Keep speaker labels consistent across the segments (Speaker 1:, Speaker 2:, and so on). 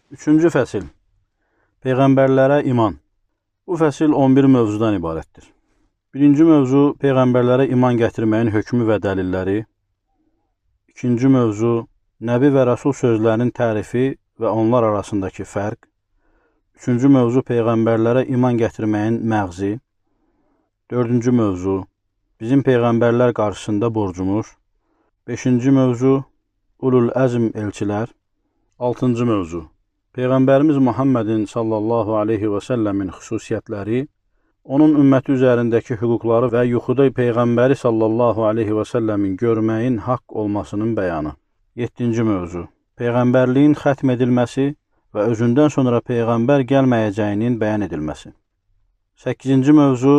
Speaker 1: Üçüncü fəsil. Peyğəmbərlərə iman. Bu fəsil 11 mövzudan ibarətdir. Birinci mövzu Peyğəmbərlərə iman gətirməyin hökmü və dəlilləri. İkinci mövzu Nəbi və Rəsul sözlərinin tərifi və onlar arasındakı fərq. Üçüncü mövzu Peyğəmbərlərə iman gətirməyin məğzi. Dördüncü mövzu bizim Peyğəmbərlər qarşısında borcumuz. Beşinci mövzu Ulul Əzm elçilər. Altıncı mövzu Peyğəmbərimiz Muhammedin sallallahu aleyhi və səlləmin xüsusiyyətləri, onun ümməti üzərindəki hüquqları və yuxuda Peyğəmbəri sallallahu aleyhi və səlləmin görməyin haqq olmasının bəyanı. Yeddinci mövzu Peyğəmbərliyin xətm edilməsi və özündən sonra Peyğəmbər gəlməyəcəyinin bəyan edilməsi. Səkkizinci mövzu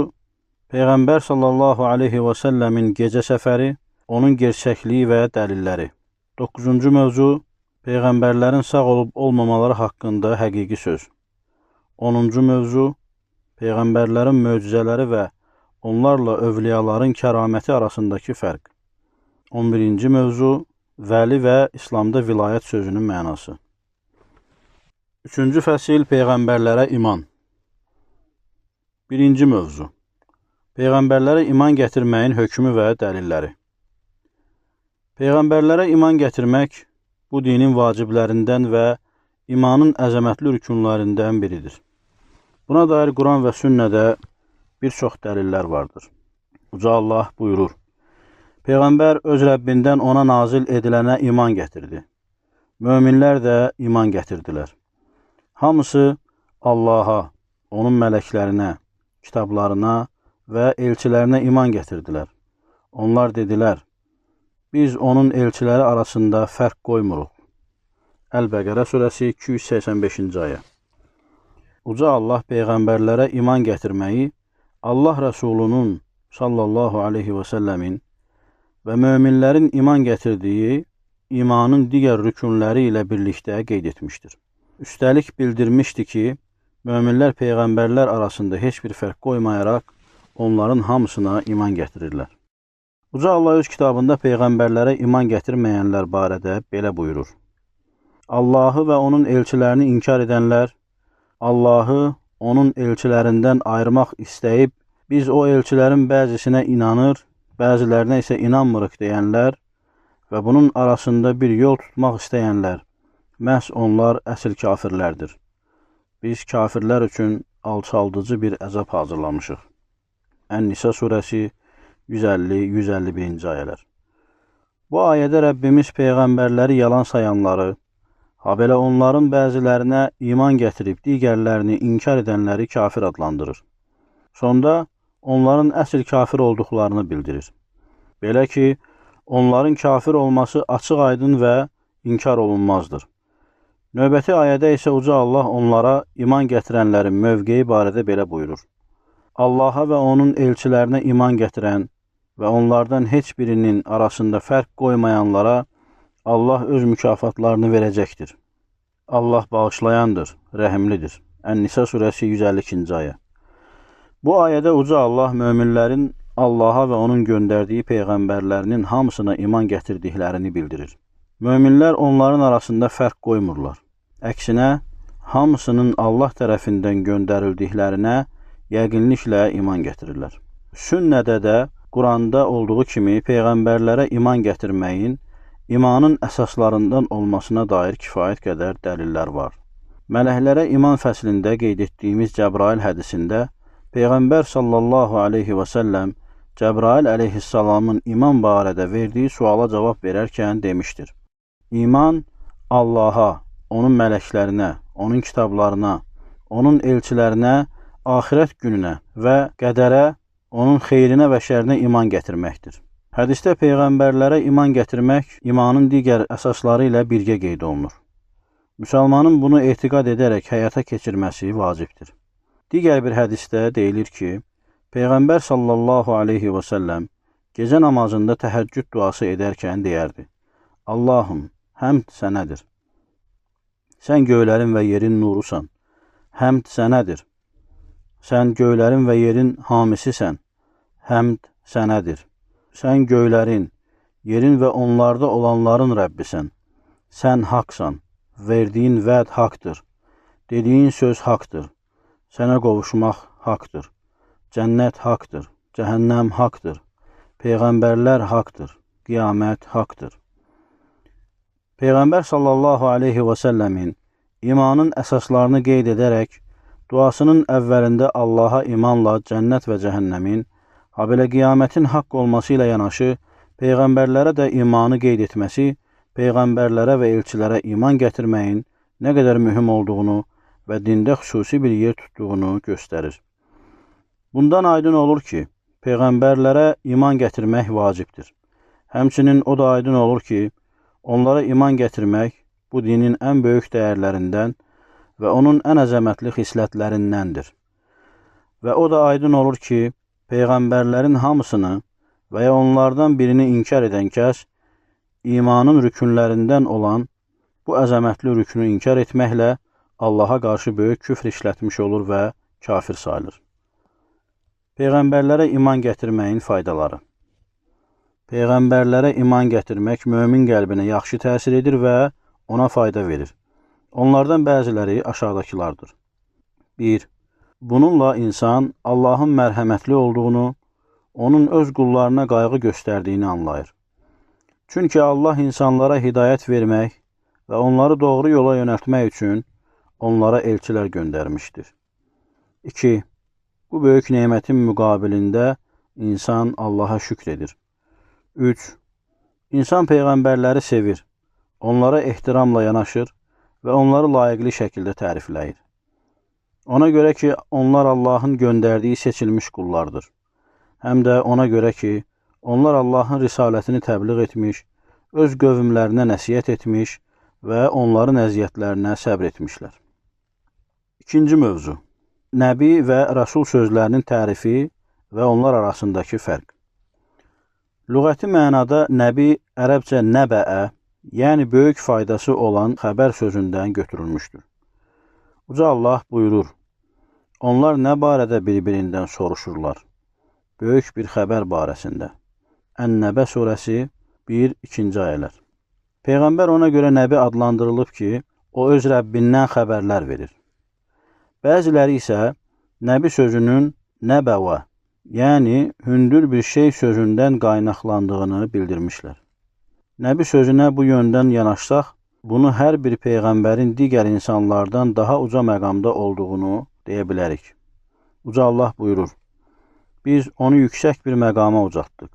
Speaker 1: Peyğəmbər sallallahu aleyhi və səlləmin gecə səfəri, onun gerçəkliyi və dəlilləri. Doqquzuncu mövzu Peyğəmbərlərin sağ olub olmamaları haqqında həqiqi söz. 10-cu mövzu Peyğəmbərlərin möcüzələri və onlarla övliyaların kəraməti arasındakı fərq. 11-ci mövzu Vəli və İslamda vilayət sözünün mənası. Üçüncü fəsil Peyğəmbərlərə iman. Birinci mövzu Peyğəmbərlərə iman gətirməyin hökmü və dəlilləri. Peyğəmbərlərə iman gətirmək bu dinin vaciblərindən və imanın əzəmətli rükunlarından biridir. Buna dair Quran və sünnədə bir çox dəlillər vardır. Uca Allah buyurur: Peyğəmbər öz Rəbbindən ona nazil edilənə iman gətirdi. Möminlər də iman gətirdilər. Hamısı Allaha, onun mələklərinə, kitablarına və elçilərinə iman gətirdilər. Onlar dedilər: Biz onun elçiləri arasında fərq qoymuruq. Əl-Bəqərə surəsi 285-ci ayə. Uca Allah Peyğəmbərlərə iman gətirməyi Allah Rəsulunun sallallahu aleyhi və səlləmin və möminlərin iman gətirdiyi imanın digər rükunləri ilə birlikdə qeyd etmişdir. Üstəlik bildirmişdi ki, möminlər Peyğəmbərlər arasında heç bir fərq qoymayaraq onların hamısına iman gətirirlər. Uca Allah öz kitabında Peyğəmbərlərə iman gətirməyənlər barədə belə buyurur: Allahı və onun elçilərini inkar edənlər, Allahı onun elçilərindən ayırmaq istəyib, biz o elçilərin bəzisinə inanır, bəzilərinə isə inanmırıq deyənlər və bunun arasında bir yol tutmaq istəyənlər, məhz onlar əsl kafirlərdir. Biz kafirlər üçün alçaldıcı bir əzab hazırlamışıq. Ən-Nisa surəsi 150-151-ci ayələr. Bu ayədə Rəbbimiz Peyğəmbərləri yalan sayanları, habelə onların bəzilərinə iman gətirib digərlərini inkar edənləri kafir adlandırır. Sonda onların əsl kafir olduqlarını bildirir. Belə ki, onların kafir olması açıq-aydın və inkar olunmazdır. Növbəti ayədə isə Uca Allah onlara iman gətirənlərin mövqeyi barədə belə buyurur: Allaha və onun elçilərinə iman gətirən və onlardan heç birinin arasında fərq qoymayanlara Allah öz mükafatlarını verəcəkdir. Allah bağışlayandır, rəhimlidir. Ən-Nisa surəsi 152-ci ayə. Bu ayədə Uca Allah möminlərin Allaha və onun göndərdiyi peyğəmbərlərinin hamısına iman gətirdiklərini bildirir. Möminlər onların arasında fərq qoymurlar. Əksinə, hamısının Allah tərəfindən göndərildiklərinə yəqinliklə iman gətirirlər. Sünnədə də Quranda olduğu kimi Peyğəmbərlərə iman gətirməyin imanın əsaslarından olmasına dair kifayət qədər dəlillər var. Mələklərə iman fəslində qeyd etdiyimiz Cəbrail hədisində Peyğəmbər sallallahu aleyhi və səlləm Cəbrail əleyhissalamın iman barədə verdiyi suala cavab verərkən demişdir: İman Allaha, onun mələklərinə, onun kitablarına, onun elçilərinə, axirət gününə və qədərə, onun xeyrinə və şərinə iman gətirməkdir. Hədisdə Peyğəmbərlərə iman gətirmək imanın digər əsasları ilə birgə qeyd olunur. Müsəlmanın bunu etiqad edərək həyata keçirməsi vacibdir. Digər bir hədisdə deyilir ki, Peyğəmbər sallallahu aleyhi və səlləm gecə namazında təhəccüd duası edərkən deyərdi: Allahım, həmd sənədir. Sən göylərin və yerin nurusan. Həmd sənədir. Sən göylərin və yerin hamisisən. Həmd sənədir. Sən göylərin, yerin və onlarda olanların Rəbbisən. Sən haqsan verdiyin vəd haqdır, dediyin söz haqdır, sənə qovuşmaq haqdır, cənnət haqdır, cəhənnəm haqdır, peyğəmbərlər haqdır, qiyamət haqdır. Peyğəmbər sallallahu aleyhi və səlləmin imanın əsaslarını qeyd edərək, duasının əvvəlində Allaha imanla cənnət və cəhənnəmin, habelə qiyamətin haqq olması ilə yanaşı, peyğəmbərlərə də imanı qeyd etməsi, peyğəmbərlərə və elçilərə iman gətirməyin nə qədər mühüm olduğunu və dində xüsusi bir yer tutduğunu göstərir. Bundan aydın olur ki, peyğəmbərlərə iman gətirmək vacibdir. Həmçinin o da aydın olur ki, onlara iman gətirmək bu dinin ən böyük dəyərlərindən və onun ən əzəmətli xislətlərindəndir. Və o da aydın olur ki, peyğəmbərlərin hamısını və ya onlardan birini inkar edən kəs, imanın rükünlərindən olan bu əzəmətli rükünü inkar etməklə Allaha qarşı böyük küfr işlətmiş olur və kafir sayılır. Peyğəmbərlərə iman gətirməyin faydaları. Peyğəmbərlərə iman gətirmək mömin qəlbinə yaxşı təsir edir və ona fayda verir. Onlardan bəziləri aşağıdakılardır. 1. Bununla insan Allahın mərhəmətli olduğunu, onun öz qullarına qayğı göstərdiyini anlayır. Çünki Allah insanlara hidayət vermək və onları doğru yola yönəltmək üçün onlara elçilər göndərmişdir. 2. Bu böyük nemətin müqabilində insan Allaha şükr edir. 3. İnsan peyğəmbərləri sevir, onlara ehtiramla yanaşır və onları layiqli şəkildə tərifləyir. Ona görə ki, onlar Allahın göndərdiyi seçilmiş qullardır. Həm də ona görə ki, onlar Allahın risalətini təbliğ etmiş, öz qövmlərinə nəsiyyət etmiş və onların əziyyətlərinə səbr etmişlər. İkinci mövzu. Nəbi və Rəsul sözlərinin tərifi və onlar arasındakı fərq. Lüğəti mənada nəbi ərəbcə nəbəə, yəni böyük faydası olan xəbər sözündən götürülmüşdür. Uca Allah buyurur, onlar nə barədə bir-birindən soruşurlar? Böyük bir xəbər barəsində. Ən-Nəbə surəsi 1-2 ayələr. Peyğəmbər ona görə nəbi adlandırılıb ki, o öz Rəbbindən xəbərlər verir. Bəziləri isə nəbi sözünün nəbəvə, yəni hündür bir şey sözündən qaynaqlandığını bildirmişlər. Nəbi sözünə bu yöndən yanaşsaq, bunu hər bir peyğəmbərin digər insanlardan daha uca məqamda olduğunu deyə bilərik. Uca Allah buyurur, biz onu yüksək bir məqama ucaltdıq.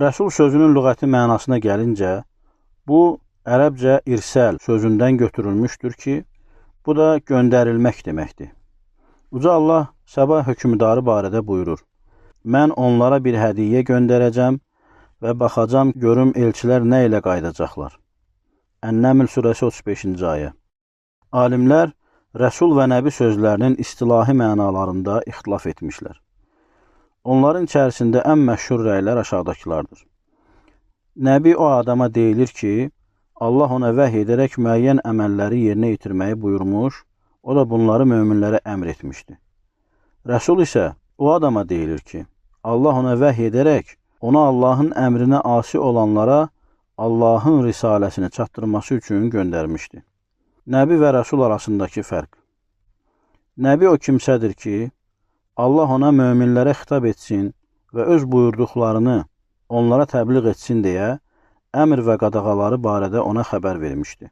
Speaker 1: Rəsul sözünün lüğəti mənasına gəlincə, bu ərəbcə irsəl sözündən götürülmüşdür ki, bu da göndərilmək deməkdir. Uca Allah Səba hökmdarı barədə buyurur, mən onlara bir hədiyyə göndərəcəm və baxacam görüm elçilər nə ilə qayıdacaqlar. Ən-Nəml surəsi 35-ci ayə. Alimlər Rəsul və Nəbi sözlərinin istilahi mənalarında ixtilaf etmişlər. Onların içərisində ən məşhur rəylər aşağıdakılardır. Nəbi o adama deyilir ki, Allah ona vəhy edərək müəyyən əməlləri yerinə yetirməyi buyurmuş, o da bunları möminlərə əmr etmişdi. Rəsul isə o adama deyilir ki, Allah ona vəhy edərək ona Allahın əmrinə asi olanlara Allahın risaləsini çatdırması üçün göndərmişdi. Nəbi və Rəsul arasındakı fərq. Nəbi o kimsədir ki, Allah ona möminlərə xitab etsin və öz buyurduqlarını onlara təbliğ etsin deyə əmr və qadağaları barədə ona xəbər vermişdi.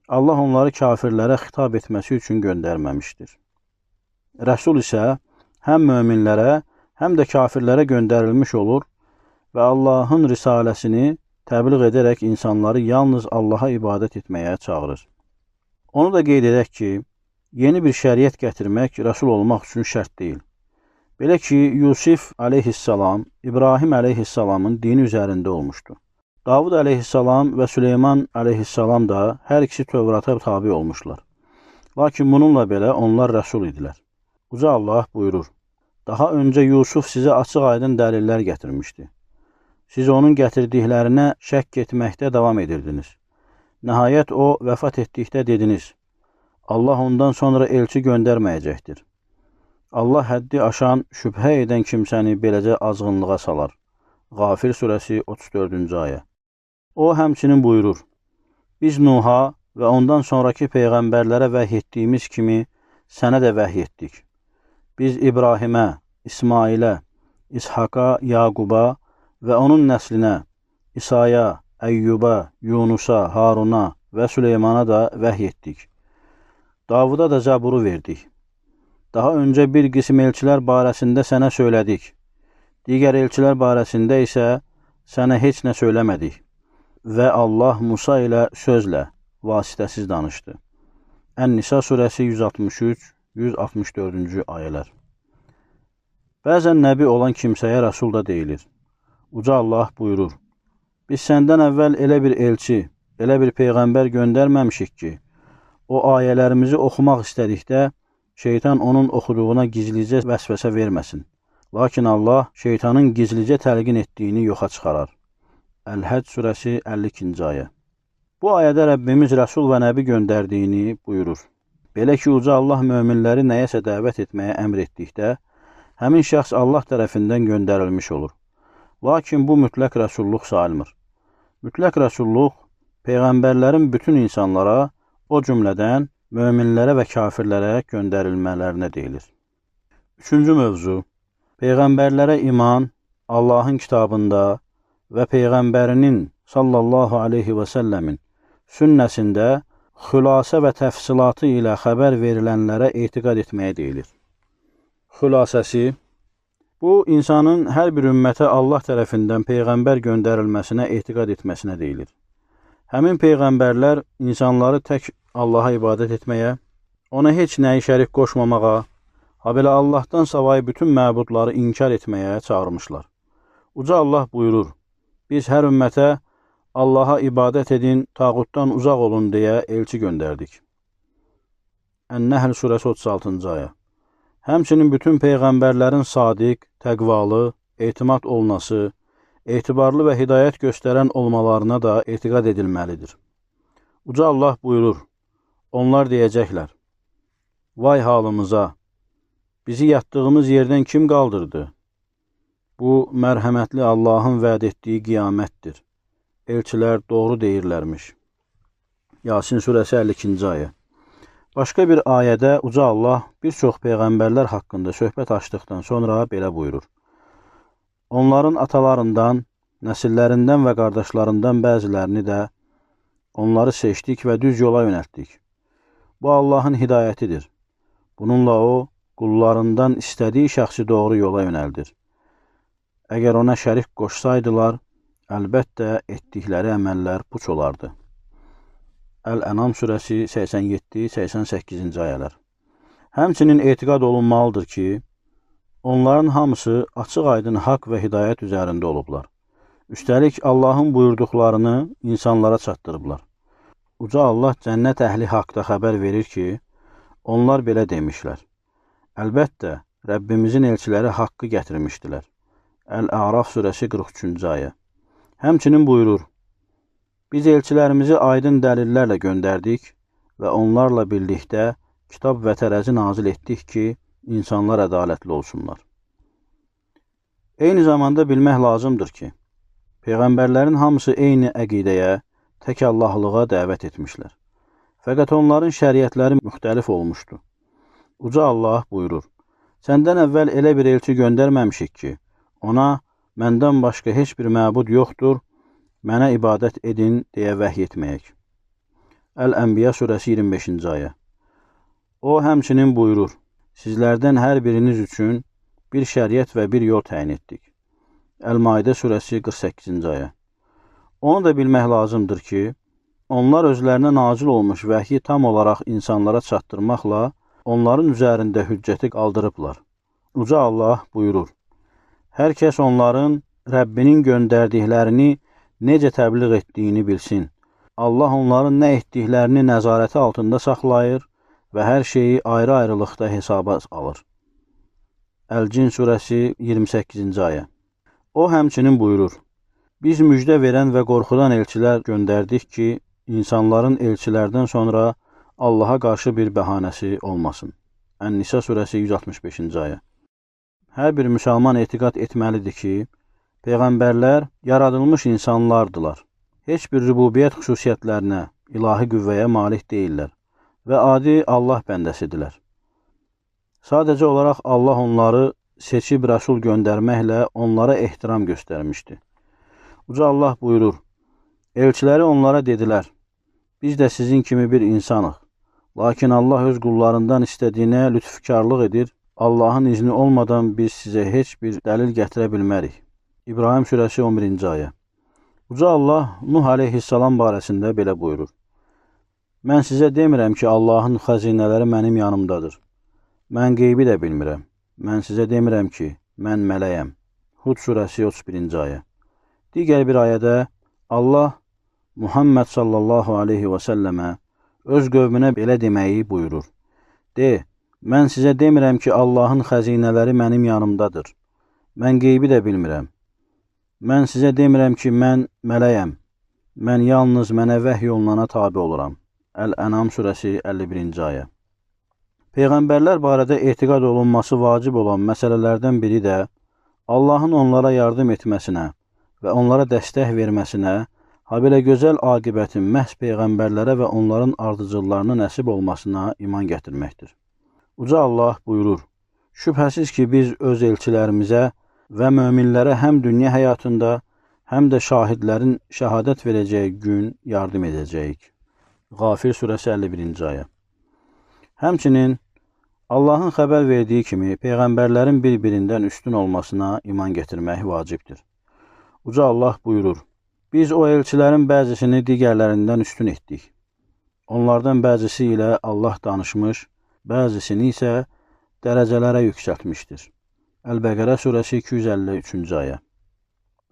Speaker 1: Allah onları kafirlərə xitab etməsi üçün göndərməmişdir. Rəsul isə həm möminlərə, həm də kafirlərə göndərilmiş olur və Allahın risaləsini təbliğ edərək insanları yalnız Allaha ibadət etməyə çağırır. Onu da qeyd edək ki, yeni bir şəriət gətirmək rəsul olmaq üçün şərt deyil. Belə ki, Yusif aleyhissalam, İbrahim aleyhissalamın dini üzərində olmuşdu. Davud aleyhissalam və Süleyman aleyhissalam da hər ikisi Tövrata tabi olmuşlar. Lakin bununla belə onlar rəsul idilər. Uca Allah buyurur, daha öncə Yusuf sizə açıq-aydın dəlillər gətirmişdi. Siz onun gətirdiklərinə şəkk etməkdə davam edirdiniz. Nəhayət o vəfat etdikdə dediniz, Allah ondan sonra elçi göndərməyəcəkdir. Allah həddi aşan, şübhə edən kimsəni beləcə azğınlığa salar. Qafir surəsi 34-cü ayə. O həmçinin buyurur, biz Nuha, və ondan sonraki peyğəmbərlərə vəhy etdiyimiz kimi sənə də vəhy etdik. Biz İbrahimə, İsmailə, İshaqa, Yaquba və onun nəslinə, İsaya, Əyyuba, Yunusa, Haruna və Süleymana da vəhy etdik. Davuda da Zəburu verdik. Daha öncə bir qism elçilər barəsində sənə söylədik. Digər elçilər barəsində isə sənə heç nə söyləmədik. Və Allah Musa ilə sözlə, vasitəsiz danışdı. Ən-Nisa surəsi 163-164-cü ayələr. Bəzən nəbi olan kimsəyə rəsul da deyilir. Uca Allah buyurur, biz səndən əvvəl elə bir elçi, elə bir peyğəmbər göndərməmişik ki, o ayələrimizi oxumaq istədikdə, şeytan onun oxuduğuna gizlicə vəsvəsə verməsin. Lakin Allah şeytanın gizlicə təlqin etdiyini yoxa çıxarar. Əl-Həcc surəsi 52-ci ayə. Bu ayədə Rəbbimiz rəsul və nəbi göndərdiyini buyurur. Belə ki, Uca Allah möminləri nəyəsə dəvət etməyə əmr etdikdə, həmin şəxs Allah tərəfindən göndərilmiş olur. Lakin bu mütləq rəsulluq sayılmır. Mütləq rəsulluq, peyğəmbərlərin bütün insanlara, o cümlədən möminlərə və kafirlərə göndərilmələrinə deyilir. Üçüncü mövzu, peyğəmbərlərə iman, Allahın kitabında və peyğəmbərinin sallallahu aleyhi və səlləmin sünnəsində xülasə və təfsilatı ilə xəbər verilənlərə etiqad etməyə deyilir. Xülasəsi, bu, insanın hər bir ümmətə Allah tərəfindən peyğəmbər göndərilməsinə etiqad etməsinə deyilir. Həmin peyğəmbərlər insanları tək Allaha ibadət etməyə, ona heç nəyi şərik qoşmamağa, habelə Allahdan savayı bütün məbudları inkar etməyə çağırmışlar. Uca Allah buyurur, biz hər ümmətə Allaha ibadət edin, tağutdan uzaq olun deyə elçi göndərdik. Ən-Nəhl surəsi 36-cı ayə. Həmçinin bütün peyğəmbərlərin sadiq, təqvalı, etimad olunası, etibarlı və hidayət göstərən olmalarına da etiqad edilməlidir. Uca Allah buyurur, onlar deyəcəklər, vay halımıza, bizi yatdığımız yerdən kim qaldırdı? Bu, mərhəmətli Allahın vəd etdiyi qiyamətdir. Elçilər doğru deyirlərmiş. Yasin surəsi 52-ci ayə. Başqa bir ayədə Uca Allah bir çox peyğəmbərlər haqqında söhbət açdıqdan sonra belə buyurur. Onların atalarından, nəsillərindən və qardaşlarından bəzilərini də onları seçdik və düz yola yönəltdik. Bu Allahın hidayətidir. Bununla o, qullarından istədiyi şəxsi doğru yola yönəldir. Əgər ona şərik qoşsaydılar, əlbəttə etdikləri əməllər puç olardı. Əl-Ənam surəsi 87-88-ci ayələr. Həmçinin etiqad olunmalıdır ki, onların hamısı açıq-aydın haqq və hidayət üzərində olublar. Üstəlik, Allahın buyurduqlarını insanlara çatdırıblar. Uca Allah cənnət əhli haqda xəbər verir ki, onlar belə demişlər. Əlbəttə, Rəbbimizin elçiləri haqqı gətirmişdilər. Əl-A'raf surəsi 43-cü ayə. Həmçinin buyurur, biz elçilərimizi aydın dəlillərlə göndərdik və onlarla birlikdə kitab və tərəzi nazil etdik ki, insanlar ədalətli olsunlar. Eyni zamanda bilmək lazımdır ki, peyğəmbərlərin hamısı eyni əqidəyə, tək Allahlığa dəvət etmişlər. Fəqət onların şəriətləri müxtəlif olmuşdu. Uca Allah buyurur, səndən əvvəl elə bir elçi göndərməmişik ki, ona, məndən başqa heç bir məbud yoxdur, mənə ibadət edin deyə vəhy etməyək. Əl-Ənbiya surəsi 25-ci ayə. O, həmçinin buyurur, sizlərdən hər biriniz üçün bir şəriət və bir yol təyin etdik. Əl-Maidə surəsi 48-ci ayə. Onu da bilmək lazımdır ki, onlar özlərinə nazil olmuş vəhyi tam olaraq insanlara çatdırmaqla onların üzərində hüccəti qaldırıblar. Uca Allah buyurur, hər kəs onların Rəbbinin göndərdiklərini necə təbliğ etdiyini bilsin. Allah onların nə etdiklərini nəzarəti altında saxlayır və hər şeyi ayrı-ayrılıqda hesaba alır. Əl-Cin surəsi 28-ci ayə. O həmçinin buyurur, biz müjdə verən və qorxudan elçilər göndərdik ki, insanların elçilərdən sonra Allaha qarşı bir bəhanəsi olmasın. Ən-Nisa surəsi 165-ci ayə. Hər bir müsəlman etiqad etməlidir ki, peyğəmbərlər yaradılmış insanlardılar. Heç bir rübubiyyət xüsusiyyətlərinə, ilahi qüvvəyə malik deyillər və adi Allah bəndəsidirlər. Sadəcə olaraq Allah onları seçib rəsul göndərməklə onlara ehtiram göstərmişdi. Uca Allah buyurur, elçiləri onlara dedilər, biz də sizin kimi bir insanıq. Lakin Allah öz qullarından istədiyinə lütfkarlıq edir. Allahın izni olmadan biz sizə heç bir dəlil gətirə bilmərik. İbrahim surəsi 11-ci ayə. Uca Allah Nuh aleyhissalam barəsində belə buyurur. Mən sizə demirəm ki, Allahın xəzinələri mənim yanımdadır. Mən qeybi də bilmirəm. Mən sizə demirəm ki, mən mələyəm. Hud surəsi 31-ci ayə. Digər bir ayədə Allah Muhammed sallallahu aleyhi və səlləmə öz qövmünə belə deməyi buyurur. De, mən sizə demirəm ki, Allahın xəzinələri mənim yanımdadır. Mən qeybi də bilmirəm. Mən sizə demirəm ki, mən mələyəm. Mən yalnız mənə vəhy olunana tabi oluram. Əl-Ənam surəsi 51-ci ayə. Peyğəmbərlər barədə etiqad olunması vacib olan məsələlərdən biri də Allahın onlara yardım etməsinə və onlara dəstək verməsinə, habelə gözəl aqibətin məhz Peyğəmbərlərə və onların ardıcıllarına nəsib olmasına iman gətirməkdir. Uca Allah buyurur, şübhəsiz ki, biz öz elçilərimizə və möminlərə həm dünya həyatında, həm də şahidlərin şəhadət verəcəyi gün yardım edəcəyik. Qafir surəsi 51-ci ayə. Həmçinin Allahın xəbər verdiyi kimi Peyğəmbərlərin bir-birindən üstün olmasına iman gətirmək vacibdir. Uca Allah buyurur, biz o elçilərin bəzisini digərlərindən üstün etdik. Onlardan bəzisi ilə Allah danışmış, bəzisini isə dərəcələrə yüksəltmişdir. Əl-Bəqərə surəsi 253-cü ayə.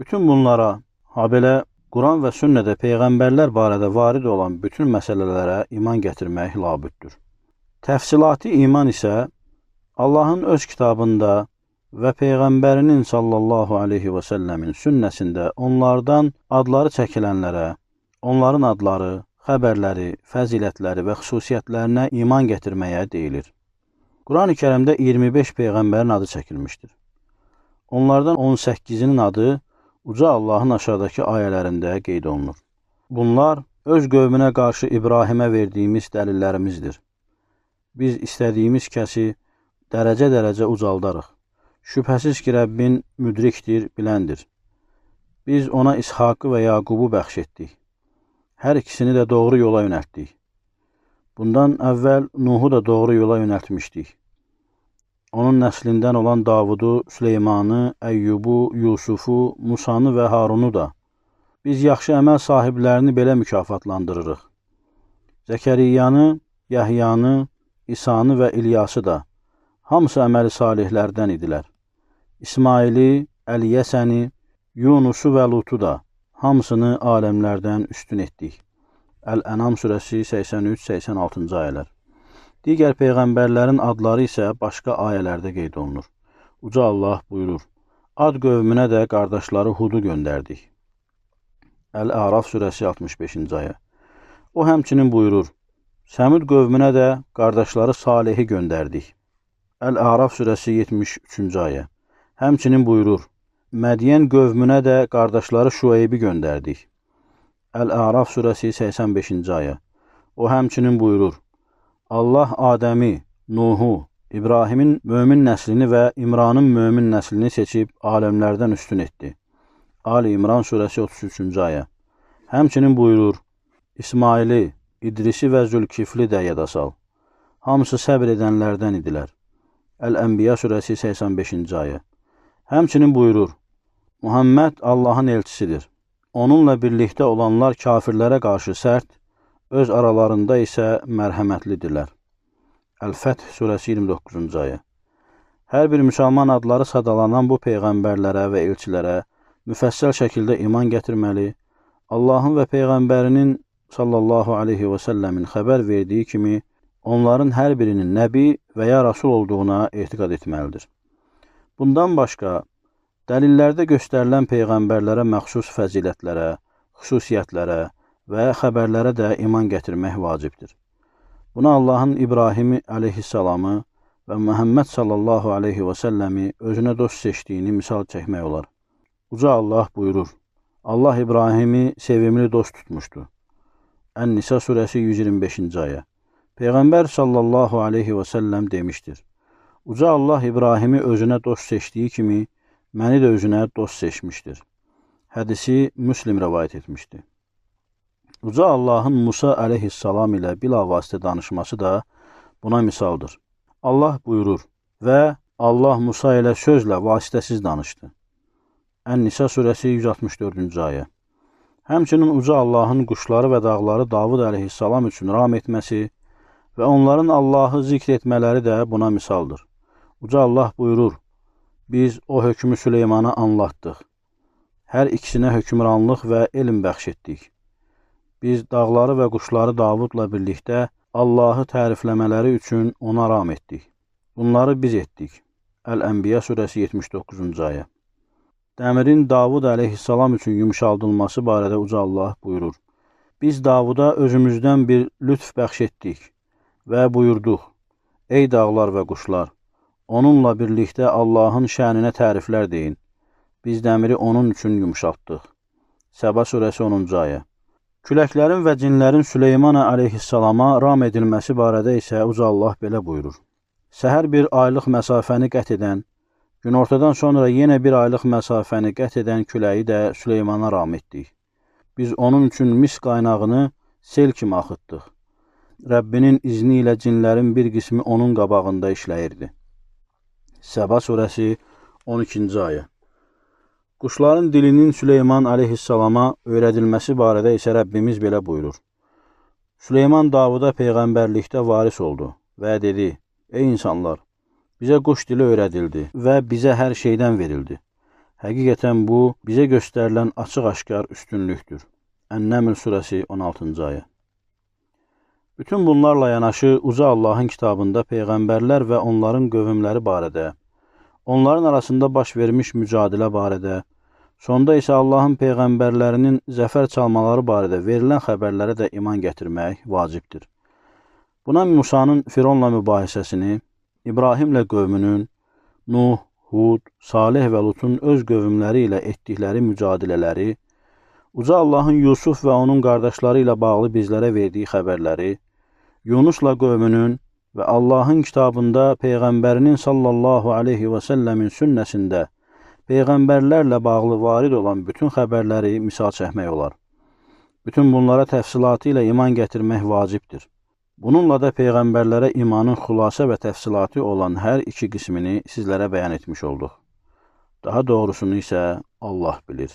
Speaker 1: Bütün bunlara, habelə Quran və sünnədə Peyğəmbərlər barədə varid olan bütün məsələlərə iman gətirmək labüddür. Təfsilati iman isə Allahın öz kitabında və Peyğəmbərinin sallallahu aleyhi və səlləmin sünnəsində onlardan adları çəkilənlərə, onların adları, xəbərləri, fəzilətləri və xüsusiyyətlərinə iman gətirməyə deyilir. Quran-ı Kərimdə 25 Peyğəmbərin adı çəkilmişdir. Onlardan 18-nin adı Uca Allahın aşağıdakı ayələrində qeyd olunur. Bunlar öz qövmünə qarşı İbrahimə verdiyimiz dəlillərimizdir. Biz istədiyimiz kəsi dərəcə-dərəcə ucaldarıq. Şübhəsiz ki, Rəbbin müdrikdir, biləndir. Biz ona İshaqı və Yaqubu bəxş etdik. Hər ikisini də doğru yola yönəltdik. Bundan əvvəl Nuhu da doğru yola yönəltmişdik. Onun nəslindən olan Davudu, Süleymanı, Əyyubu, Yusufu, Musanı və Harunu da. Biz yaxşı əməl sahiblərini belə mükafatlandırırıq. Zəkəriyyanı, Yəhyanı, İsanı və İlyası da. Hamısı əməli salihlərdən idilər. İsmaili, Əliyəsəni, Yunusu və Lutu da. Hamısını aləmlərdən üstün etdik. Əl-Ənam surəsi 83-86-cı ayələr. Digər Peyğəmbərlərin adları isə başqa ayələrdə qeyd olunur. Uca Allah buyurur, Ad qövmünə də qardaşları Hudu göndərdik. Əl-Əraf surəsi 65-ci ayə. O həmçinin buyurur, Səmud qövmünə də qardaşları Salihi göndərdik. Əl-Əraf surəsi 73-cü ayə. Həmçinin buyurur, Mədiyən qövmünə də qardaşları Şueybi göndərdik. Əl-Əraf surəsi 85-ci ayə. O həmçinin buyurur, Allah Adəmi, Nuhu, İbrahimin mömin nəslini və İmranın mömin nəslini seçib aləmlərdən üstün etdi. Ali İmran surəsi 33-cü ayə. Həmçinin buyurur, İsmaili, İdrisi və Zülkifli də yada sal. Hamısı səbr edənlərdən idilər. Əl-Ənbiya surəsi 85-ci ayə. Həmçinin buyurur, Muhammed Allahın elçisidir. Onunla birlikdə olanlar kafirlərə qarşı sərt, öz aralarında isə mərhəmətlidirlər. Əl-Fəth surəsi 29-cu ayə. Hər bir müsəlman adları sadalanan bu peyğəmbərlərə və elçilərə müfəssəl şəkildə iman gətirməli, Allahın və Peyğəmbərinin sallallahu aleyhi və səlləmin xəbər verdiyi kimi onların hər birinin nəbi və ya rasul olduğuna etiqad etməlidir. Bundan başqa, dəlillərdə göstərilən peyğəmbərlərə məxsus fəzilətlərə, xüsusiyyətlərə və xəbərlərə də iman gətirmək vacibdir. Buna Allahın İbrahimi aleyhissalamı və Məhəmməd sallallahu aleyhi və səlləmi özünə dost seçdiyini misal çəkmək olar. Uca Allah buyurur, Allah İbrahimi sevimli dost tutmuşdu. Ən-Nisa surəsi 125-ci ayə. Peyğəmbər sallallahu aleyhi və səlləm demişdir: Uca Allah İbrahimi özünə dost seçdiyi kimi, məni də özünə dost seçmişdir. Hədisi Müslim rəvayət etmişdir. Uca Allahın Musa əleyhissalam ilə bilavasitə danışması da buna misaldır. Allah buyurur və Allah Musa ilə sözlə vasitəsiz danışdı. Ən-Nisa surəsi 164-cü ayə. Həmçinin Uca Allahın quşları və dağları Davud əleyhissalam üçün ram etməsi və onların Allahı zikr etmələri də buna misaldır. Uca Allah buyurur: Biz o hökmü Süleymana anlatdıq. Hər ikisinə hökmranlıq və elm bəxş etdik. Biz dağları və quşları Davudla birlikdə Allahı tərifləmələri üçün ona ram etdik. Bunları biz etdik. Əl-Ənbiya surəsi 79-cu ayə. Dəmirin Davud əleyhissalam üçün yumşaldılması barədə Uca Allah buyurur: Biz Davuda özümüzdən bir lütf bəxş etdik və buyurduq: Ey dağlar və quşlar, onunla birlikdə Allahın şəninə təriflər deyin. Biz dəmiri onun üçün yumşaltdıq. Səba surəsi 10-cu ayə. Küləklərin və cinlərin Süleymana əleyhissalama ram edilməsi barədə isə Uca Allah belə buyurur: Səhər bir aylıq məsafəni qət edən, günortadan sonra yenə bir aylıq məsafəni qət edən küləyi də Süleymana ram etdik. Biz onun üçün mis qaynağını sel kimi axıtdıq. Rəbbinin izni ilə cinlərin bir qismi onun qabağında işləyirdi. Səba surəsi 12-ci ayə. Quşların dilinin Süleyman əleyhissalama öyrədilməsi barədə isə Rəbbimiz belə buyurur: Süleyman Davuda peyğəmbərlikdə varis oldu və dedi: Ey insanlar, bizə quş dili öyrədildi və bizə hər şeydən verildi. Həqiqətən bu, bizə göstərilən açıq-aşkar üstünlükdür. Ən-Nəml surəsi 16-cı ayə. Bütün bunlarla yanaşı Uca Allahın kitabında peyğəmbərlər və onların qövmləri barədə, onların arasında baş vermiş mücadilə barədə, sonda isə Allahın peyğəmbərlərinin zəfər çalmaları barədə verilən xəbərlərə də iman gətirmək vacibdir. Buna Musanın Fironla mübahisəsini, İbrahimlə qövmünün, Nuh, Hud, Salih və Lutun öz qövmləri ilə etdikləri mücadilələri, Uca Allahın Yusuf və onun qardaşları ilə bağlı bizlərə verdiyi xəbərləri, Yunusla qövmünün və Allahın kitabında Peyğəmbərinin sallallahu aleyhi və səlləmin sünnəsində Peyğəmbərlərlə bağlı varid olan bütün xəbərləri misal çəkmək olar. Bütün bunlara təfsilatı ilə iman gətirmək vacibdir. Bununla da Peyğəmbərlərə imanın xülasə və təfsilatı olan hər iki qismini sizlərə bəyan etmiş olduq. Daha doğrusunu isə Allah bilir.